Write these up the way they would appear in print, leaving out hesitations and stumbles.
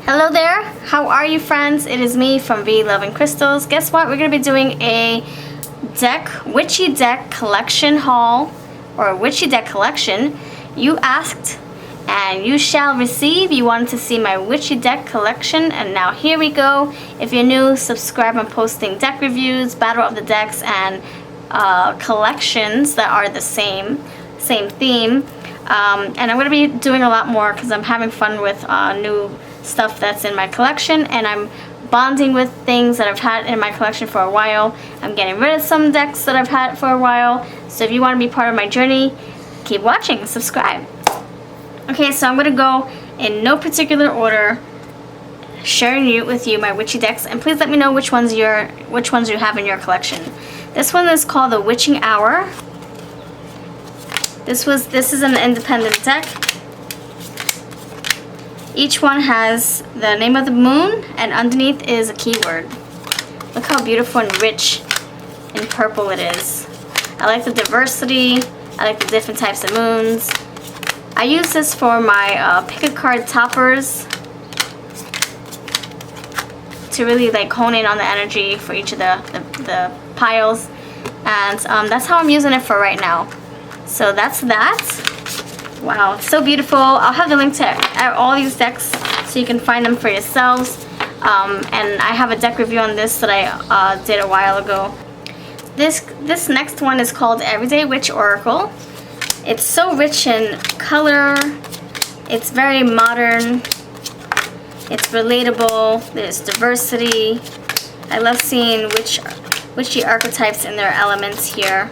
Hello there, how are you friends? It is me from V Loving Crystals. Guess what? We're going to be doing a Witchy deck collection haul, or a Witchy deck collection. You asked and you shall receive. You wanted to see my Witchy deck collection, and now here we go. If you're new, subscribe. I'm posting deck reviews, battle of the decks, and collections that are the same theme. And I'm going to be doing a lot more because I'm having fun with new stuff that's in my collection, and I'm bonding with things that I've had in my collection for a while. I'm getting rid of some decks that I've had for a while. So if you want to be part of my journey, keep watching, subscribe. Okay, so I'm going to go in no particular order, sharing with you my witchy decks, and please let me know which ones you have in your collection. This one is called the Witching Hour. This is an independent deck. Each one has the name of the moon, and underneath is a keyword. Look how beautiful and rich and purple it is. I like the diversity. I like the different types of moons. I use this for my pick a card toppers to really like hone in on the energy for each of the piles, and that's how I'm using it for right now. So that's that. Wow, it's so beautiful. I'll have the link to all these decks so you can find them for yourselves. And I have a deck review on this that I did a while ago. This next one is called Everyday Witch Oracle. It's so rich in color. It's very modern. It's relatable. There's diversity. I love seeing witchy archetypes in their elements here.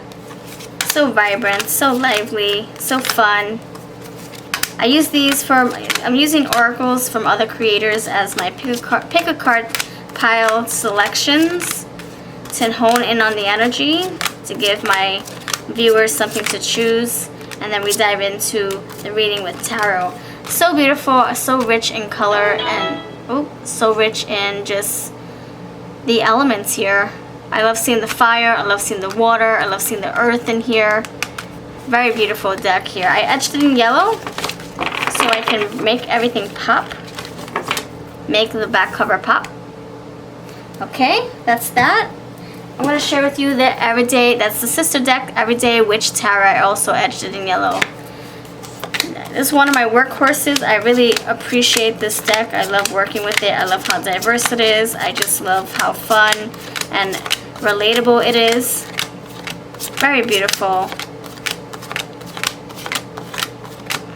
So vibrant, so lively, so fun. I use these I'm using oracles from other creators as my pick a card pile selections to hone in on the energy, to give my viewers something to choose, and then we dive into the reading with tarot. So beautiful, so rich in color, and so rich in just the elements here. I love seeing the fire, I love seeing the water, I love seeing the earth in here. Very beautiful deck here. I etched it in yellow so I can make everything pop. Make the back cover pop. Okay, that's that. I'm going to share with you the Everyday, that's the sister deck, Everyday Witch Tarot. I also etched it in yellow. This is one of my workhorses. I really appreciate this deck. I love working with it. I love how diverse it is. I just love how fun and relatable it is. Very beautiful.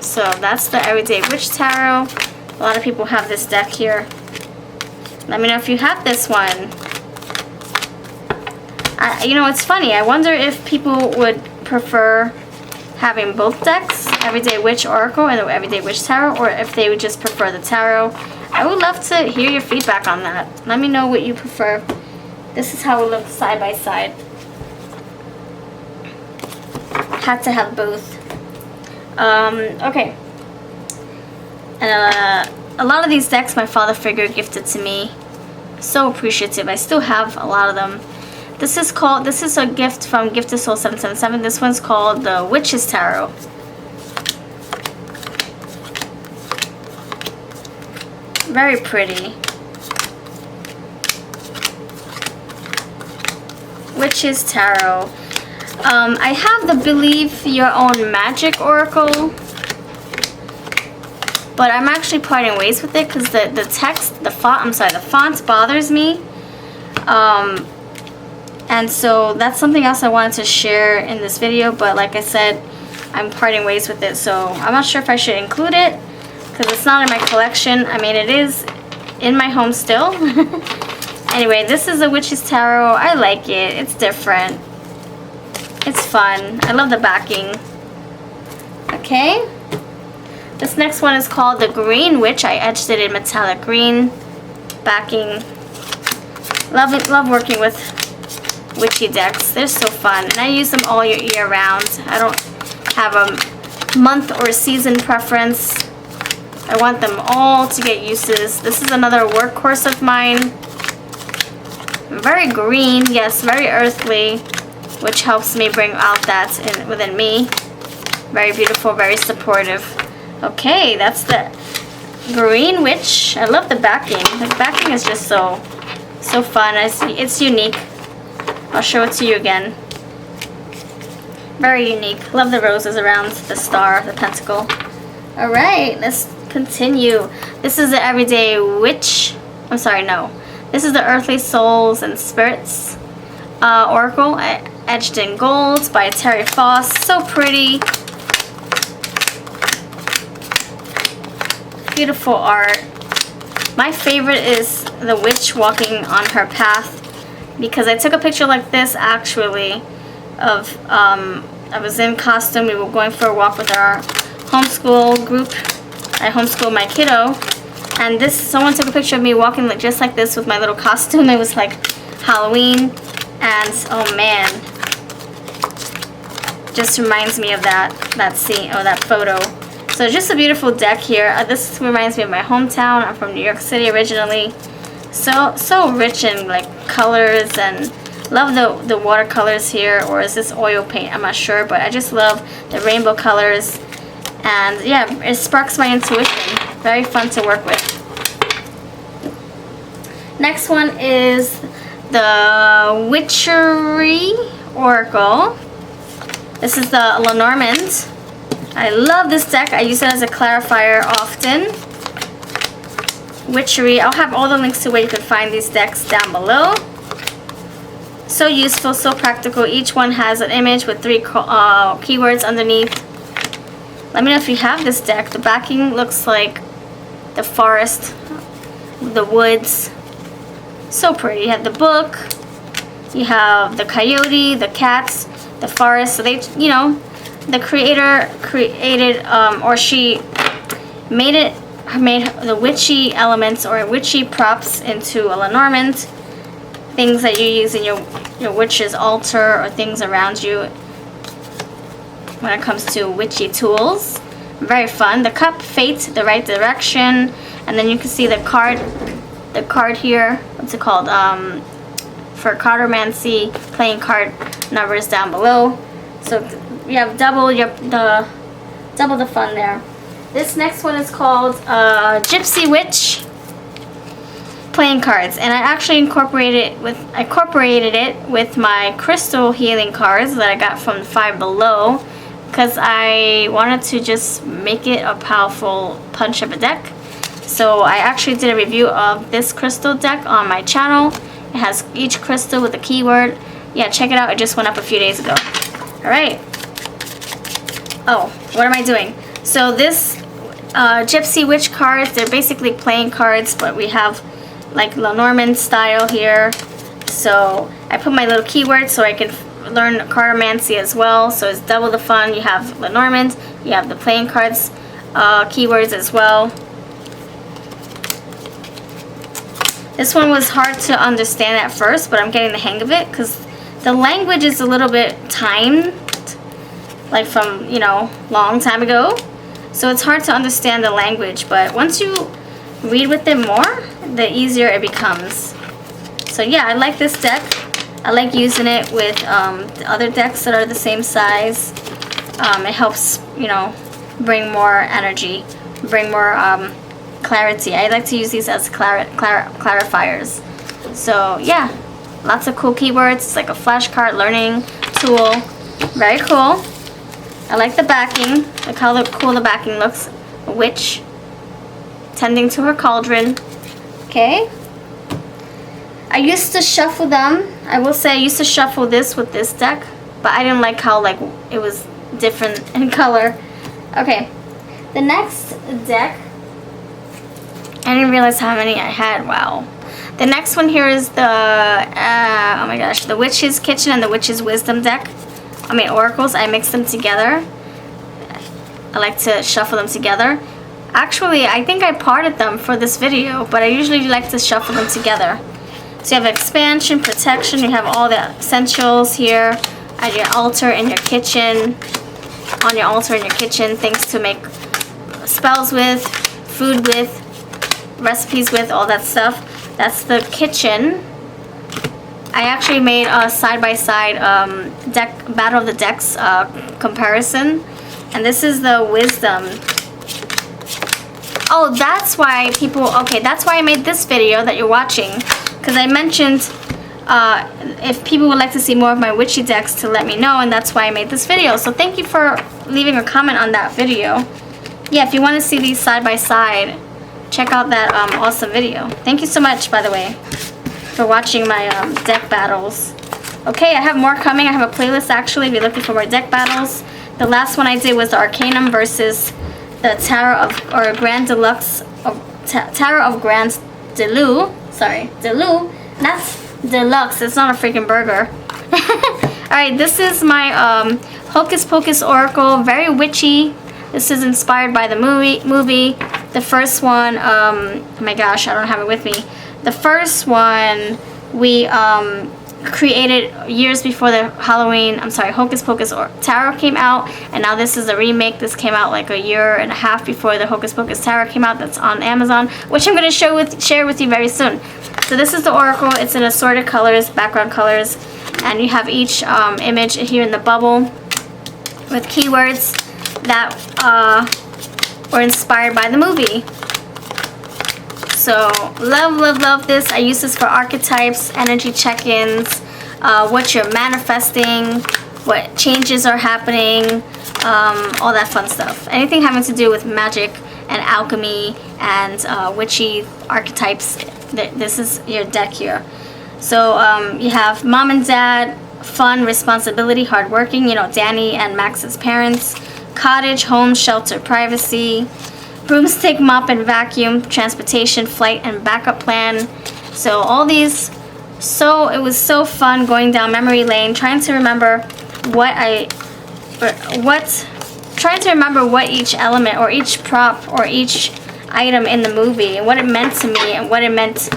So that's the Everyday Witch Tarot. A lot of people have this deck here. Let me know if you have this one. You know, it's funny. I wonder if people would prefer having both decks, Everyday Witch Oracle and the Everyday Witch Tarot, or if they would just prefer the tarot. I would love to hear your feedback on that. Let me know what you prefer. This is how it looks side by side. Had to have both. Okay. And a lot of these decks my father figure gifted to me. So appreciative. I still have a lot of them. This is a gift from GiftedSoul 777. This one's called the Witch's Tarot. Very pretty. Witch's Tarot. I have the Believe Your Own Magic Oracle, but I'm actually parting ways with it because the text, the font bothers me. And so that's something else I wanted to share in this video, but like I said, I'm parting ways with it, so I'm not sure if I should include it because it's not in my collection. I mean, it is in my home still. Anyway, this is a Witch's Tarot. I like it. It's different. It's fun. I love the backing. Okay. This next one is called the Green Witch. I etched it in metallic green backing. Love working with witchy decks. They're so fun, and I use them all year round. I don't have a month or season preference. I want them all to get used to this. This is another workhorse of mine. Very green, yes, very earthly, which helps me bring out that within me. Very beautiful, very supportive. Okay, that's the green witch. I love the backing. The backing is just so fun. It's unique. I'll show it to you again. Very unique. Love the roses around the star, the pentacle. Alright, let's continue. This is the Everyday Witch. I'm sorry, no. This is the Earthly Souls and Spirits Oracle, etched in gold by Terry Foss. So pretty. Beautiful art. My favorite is the witch walking on her path, because I took a picture like this actually of I was in costume. We were going for a walk with our homeschool group. I homeschool my kiddo, and someone took a picture of me walking just like this with my little costume. It was like Halloween, and oh man, just reminds me of that scene or that photo. So just a beautiful deck here. This reminds me of my hometown. I'm from New York City originally. So rich in like colors, and love the watercolors here, or is this oil paint? I'm not sure, but I just love the rainbow colors, and yeah, it sparks my intuition. Very fun to work with. Next one is the Witchery Oracle. This is the Lenormand. I love this deck. I use it as a clarifier often. Witchery. I'll have all the links to where you can find these decks down below. So useful, so practical. Each one has an image with 3 keywords underneath. Let me know if you have this deck. The backing looks like the forest, the woods. So pretty. You have the book. You have the coyote, the cats, the forest. So they, you know, the creator created, or she made the witchy elements or witchy props into a Lenormand. Things that you use in your witch's altar, or things around you when it comes to witchy tools. Very fun. The cup, fate, the right direction, and then you can see the card here. What's it called? For cartomancy, playing card numbers down below. So you have double the fun there. This next one is called Gypsy Witch, playing cards, and I actually incorporated it with my crystal healing cards that I got from Five Below, because I wanted to just make it a powerful punch of a deck. So I actually did a review of this crystal deck on my channel. It has each crystal with a keyword. Yeah, check it out. It just went up a few days ago. Alright. Oh, what am I doing? So this Gypsy Witch cards, they're basically playing cards, but we have like Lenormand style here. So I put my little keywords so I can learn cartomancy as well. So it's double the fun. You have Lenormand, you have the playing cards keywords as well. This one was hard to understand at first, but I'm getting the hang of it because the language is a little bit timed, like from, you know, long time ago. So it's hard to understand the language, but once you read with it more, the easier it becomes. So yeah, I like this deck. I like using it with the other decks that are the same size. It helps, you know, bring more energy, bring more clarity. I like to use these as clarifiers. So yeah, lots of cool keywords. It's like a flashcard learning tool. Very cool. I like the backing. Look how cool the backing looks. A witch tending to her cauldron. Okay. I used to shuffle them. I will say I used to shuffle this with this deck, but I didn't like how like it was different in color. Okay. The next deck, I didn't realize how many I had. Wow. The next one here is the oh my gosh, the Witch's Kitchen and the Witch's Wisdom deck. I mean oracles. I mix them together. I like to shuffle them together. Actually, I think I parted them for this video, but I usually like to shuffle them together. So you have expansion, protection. You have all the essentials here at your altar in your kitchen. On your altar in your kitchen, things to make spells with, food with, recipes with, all that stuff. That's the kitchen. I actually made a side-by-side deck Battle of the Decks comparison, and this is the Wisdom. Oh, that's why people, okay, that's why I made this video that you're watching. Because I mentioned if people would like to see more of my witchy decks to let me know, and that's why I made this video. So thank you for leaving a comment on that video. Yeah, if you want to see these side by side, check out that awesome video. Thank you so much, by the way, for watching my deck battles. Okay, I have more coming. I have a playlist actually if you're looking for more deck battles. The last one I did was the Arcanum versus the Tarot of, or Grand Deluxe, Tarot of Grand Delu. Sorry, Delu. That's Deluxe. It's not a freaking burger. Alright, this is my Hocus Pocus Oracle. Very witchy. This is inspired by the movie. The first one, oh my gosh, I don't have it with me. The first one we created years before the Hocus Pocus Tarot came out, and now this is a remake. This came out like a year and a half before the Hocus Pocus Tarot came out. That's on Amazon, which I'm going to share with you very soon. So this is the Oracle. It's in assorted colors, background colors, and you have each image here in the bubble with keywords that were inspired by the movie. So love this. I use this for archetypes, energy check-ins, what you're manifesting, what changes are happening, all that fun stuff. Anything having to do with magic and alchemy and witchy archetypes, this is your deck here. So you have mom and dad, fun, responsibility, hardworking, you know, Danny and Max's parents, cottage, home, shelter, privacy, broomstick, mop and vacuum, transportation, flight and backup plan. So all these, so it was so fun going down memory lane, trying to remember what each element or each prop or each item in the movie and what it meant to me and what it meant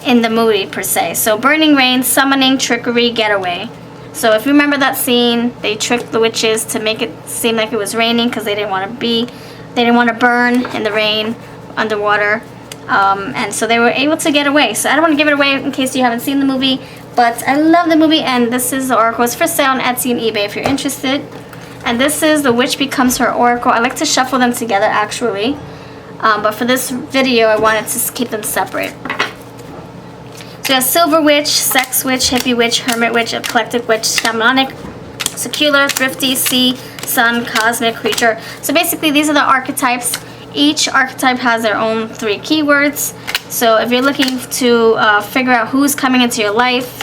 in the movie per se. So burning rain, summoning, trickery, getaway. So if you remember that scene, they tricked the witches to make it seem like it was raining because they didn't want to burn in the rain underwater, and so they were able to get away. So I don't want to give it away in case you haven't seen the movie, but I love the movie, and this is the Oracle. It's for sale on Etsy and eBay if you're interested. And this is the Witch Becomes Her Oracle. I like to shuffle them together actually, but for this video I wanted to keep them separate. So you have Silver Witch, Sex Witch, Hippie Witch, Hermit Witch, Eclectic Witch, Shamanic, Secular, Thrifty, Sea, Sun, Cosmic, Creature. So basically these are the archetypes. Each archetype has their own 3 keywords. So if you're looking to figure out who's coming into your life,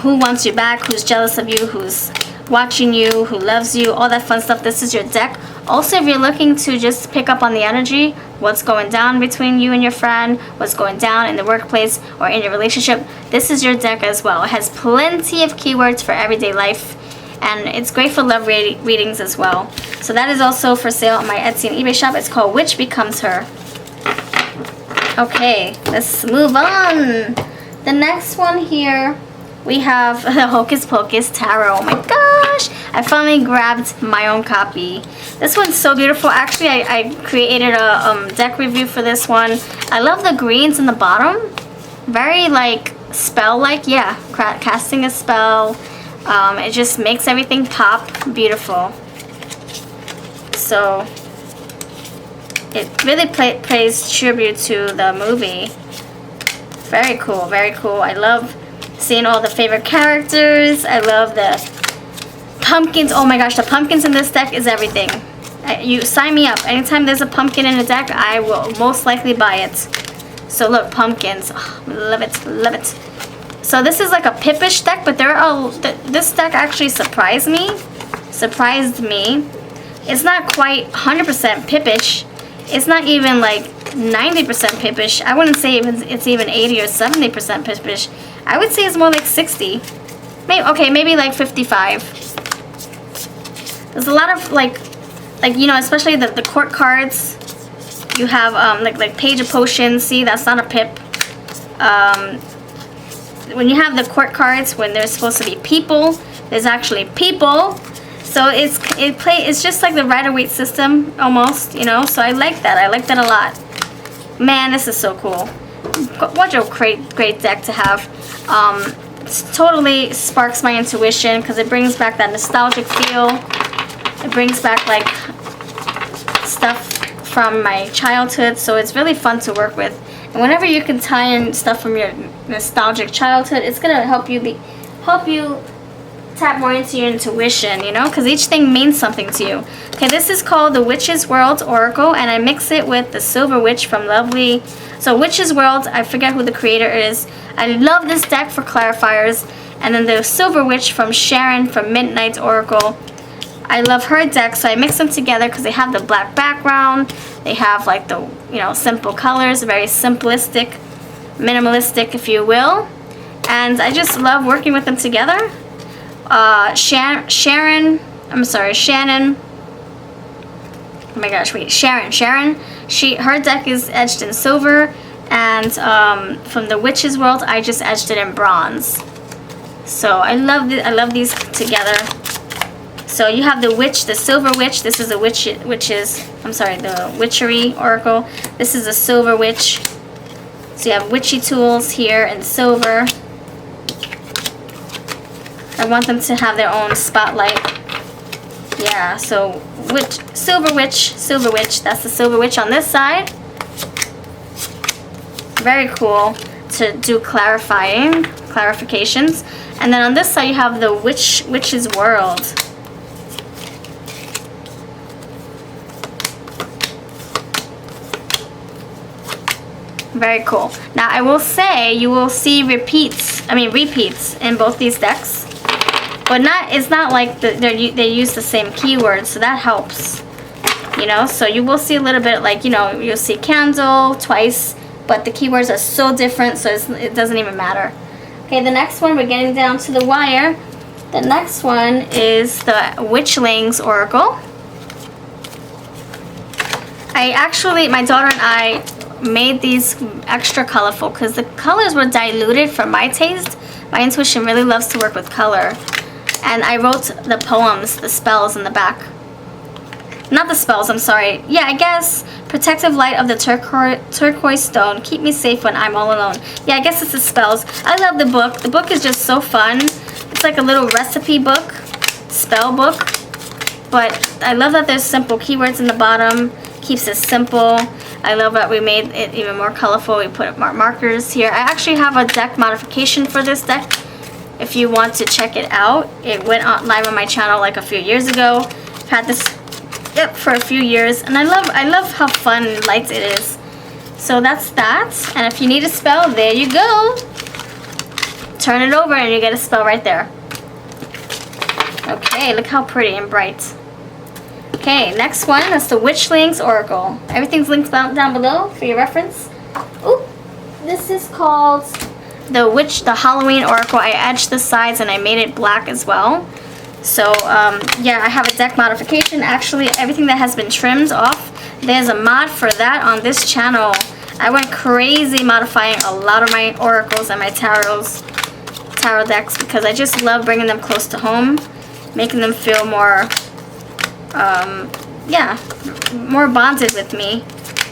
who wants you back, who's jealous of you, who's watching you, who loves you, all that fun stuff, this is your deck. Also, if you're looking to just pick up on the energy, what's going down between you and your friend, what's going down in the workplace or in your relationship, this is your deck as well. It has plenty of keywords for everyday life, and it's great for love readings as well. So that is also for sale on my Etsy and eBay shop. It's called Witch Becomes Her. Okay, let's move on. The next one here, we have the Hocus Pocus Tarot. Oh my gosh, I finally grabbed my own copy. This one's so beautiful. Actually, I created a deck review for this one. I love the greens in the bottom. Very like spell-like, yeah, casting a spell. It just makes everything pop beautiful. So it really pays tribute to the movie. Very cool, very cool. I love seeing all the favorite characters. I love the pumpkins. Oh my gosh, the pumpkins in this deck is everything. You sign me up. Anytime there's a pumpkin in a deck, I will most likely buy it. So look, pumpkins. Oh, love it, love it. So this is like a Pippish deck, but this deck actually surprised me. It's not quite 100% Pippish. It's not even like 90% Pippish. I wouldn't say it's even 80 or 70% Pippish. I would say it's more like 60. Maybe like 55. There's a lot of like you know, especially the court cards. You have like Page of Potions. See, that's not a pip. When you have the court cards, when there's supposed to be people, there's actually people. So it's just like the Rider-Waite system almost, you know. So I like that. I like that a lot. Man, this is so cool. What a great deck to have. It totally sparks my intuition because it brings back that nostalgic feel. It brings back like stuff from my childhood, so it's really fun to work with. And whenever you can tie in stuff from your nostalgic childhood, it's gonna help you tap more into your intuition, you know, because each thing means something to you. Okay, this is called the Witch's World Oracle, and I mix it with the Silver Witch from Lovely. So Witch's World, I forget who the creator is. I love this deck for clarifiers. And then the Silver Witch from Sharon from Midnight Oracle. I love her deck, so I mix them together because they have the black background. They have like the, you know, simple colors, very simplistic, minimalistic, if you will. And I just love working with them together. Shannon. Oh my gosh, wait, Sharon. Her deck is edged in silver, and from the Witch's World, I just edged it in bronze. So I love these together. So you have the Witch, the Silver Witch. This is the the Witchery Oracle. This is the Silver Witch. So you have witchy tools here in silver. I want them to have their own spotlight. Yeah, so Silver Witch. That's the Silver Witch on this side. Very cool to do clarifications. And then on this side you have the Witch's World. Very cool. Now I will say you will see repeats in both these decks. But it's not like they use the same keywords, so that helps. You know, so you will see a little bit, like, you know, you'll see candle twice, but the keywords are so different, so it doesn't even matter. Okay, the next one, we're getting down to the wire. The next one is the Witchlings Oracle. My daughter and I made these extra colorful because the colors were diluted for my taste. My intuition really loves to work with color. And I wrote the poems, the spells in the back. Not the spells, I'm sorry. Yeah, I guess. Protective light of the turquoise stone. Keep me safe when I'm all alone. Yeah, I guess it's the spells. I love the book. The book is just so fun. It's like a little recipe book, spell book. But I love that there's simple keywords in the bottom. Keeps it simple. I love that we made it even more colorful. We put markers here. I actually have a deck modification for this deck. If you want to check it out, it went live on my channel like a few years ago. I've had this for a few years, and I love how fun and light it is. So that's that. And if you need a spell, there you go. Turn it over and you get a spell right there. Okay, look how pretty and bright. Okay, next one, that's the Witchlings Oracle. Everything's linked down below for your reference. Ooh, this is called the Halloween Oracle. I edged the sides and I made it black as well. So yeah, I have a deck modification. Actually, everything that has been trimmed off, there's a mod for that on this channel. I went crazy modifying a lot of my oracles and my tarot decks because I just love bringing them close to home, making them feel more yeah, more bonded with me.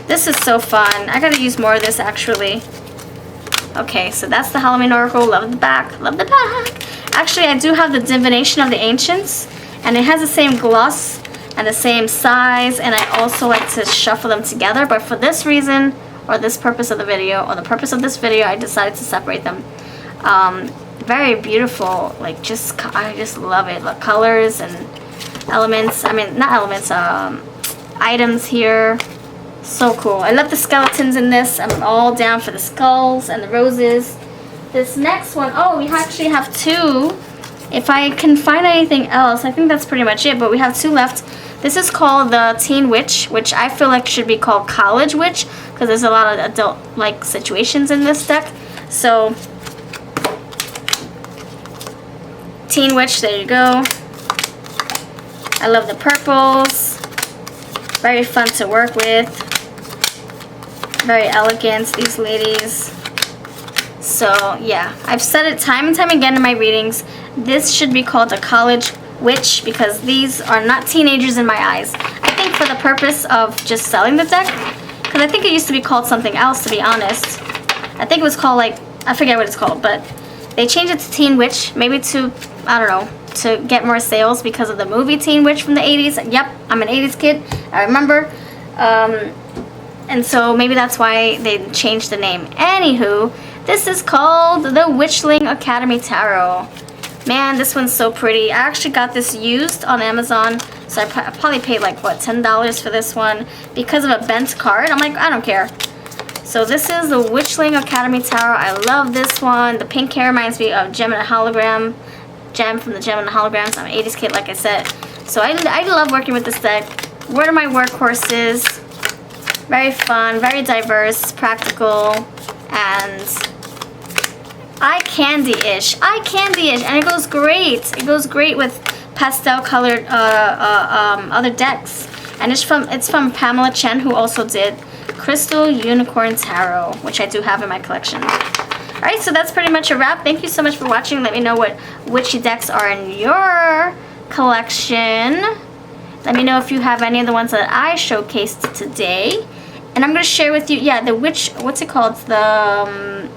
This is so fun. I gotta use more of this actually. Okay, so that's the Halloween Oracle. Love the back. Love the back. Actually, I do have the Divination of the Ancients, and it has the same gloss and the same size, and I also like to shuffle them together, but for this reason, or this purpose of the video, or the purpose of this video, I decided to separate them. Very beautiful. Like, I just love it. The colors and elements. I mean, not elements. Items here. So cool. I love the skeletons in this. I'm all down for the skulls and the roses. This next one, oh, we actually have two. If I can find anything else, I think that's pretty much it, but we have two left. This is called the Teen Witch, which I feel like should be called College Witch, because there's a lot of adult-like situations in this deck. So, Teen Witch, there you go. I love the purples. Very fun to work with. Very elegant, these ladies. So yeah, I've said it time and time again in my readings. This should be called a College Witch because these are not teenagers in my eyes. I think for the purpose of just selling the deck, because I think it used to be called something else, to be honest. I think it was called, like, I forget what it's called, but they changed it to Teen Witch, maybe to, I don't know, to get more sales because of the movie Teen Witch from the 80s. Yep, I'm an 80s kid. I remember. And so maybe that's why they changed the name. Anywho, this is called the Witchling Academy Tarot. Man, this one's so pretty. I actually got this used on Amazon, so I probably paid like, what, $10 for this one because of a bent card. I'm like, I don't care. So this is the Witchling Academy Tarot. I love this one. The pink hair reminds me of Gem and a Hologram. Gem from the Gem and the Holograms. I'm an 80s kid, like I said. So I love working with this deck. What are my workhorses? Very fun, very diverse, practical, and eye candy-ish. Eye candy-ish, and it goes great. It goes great with pastel-colored other decks. And it's from Pamela Chen, who also did Crystal Unicorn Tarot, which I do have in my collection. Alright, so that's pretty much a wrap. Thank you so much for watching. Let me know what witchy decks are in your collection. Let me know if you have any of the ones that I showcased today. And I'm going to share with you, yeah, the witch, what's it called? The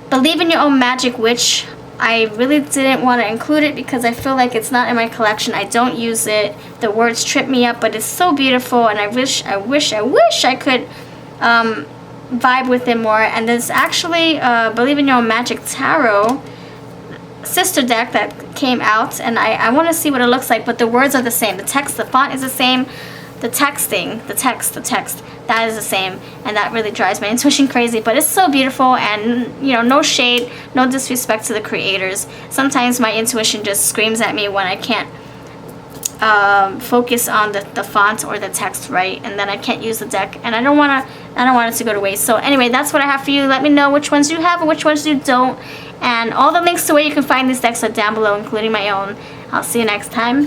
Believe in Your Own Magic Witch. I really didn't want to include it because I feel like it's not in my collection. I don't use it. The words trip me up, but it's so beautiful, and I wish I could vibe with it more. And there's actually Believe in Your Own Magic Tarot sister deck that came out, and I want to see what it looks like, but the words are the same. The text, the font is the same. The text, that is the same, and that really drives my intuition crazy, but it's so beautiful, and you know, no shade, no disrespect to the creators. Sometimes my intuition just screams at me when I can't focus on the font or the text right, and then I can't use the deck, and I don't want it to go to waste. So anyway, that's what I have for you. Let me know which ones you have and which ones you don't, and all the links to where you can find these decks are down below, including my own. I'll see you next time.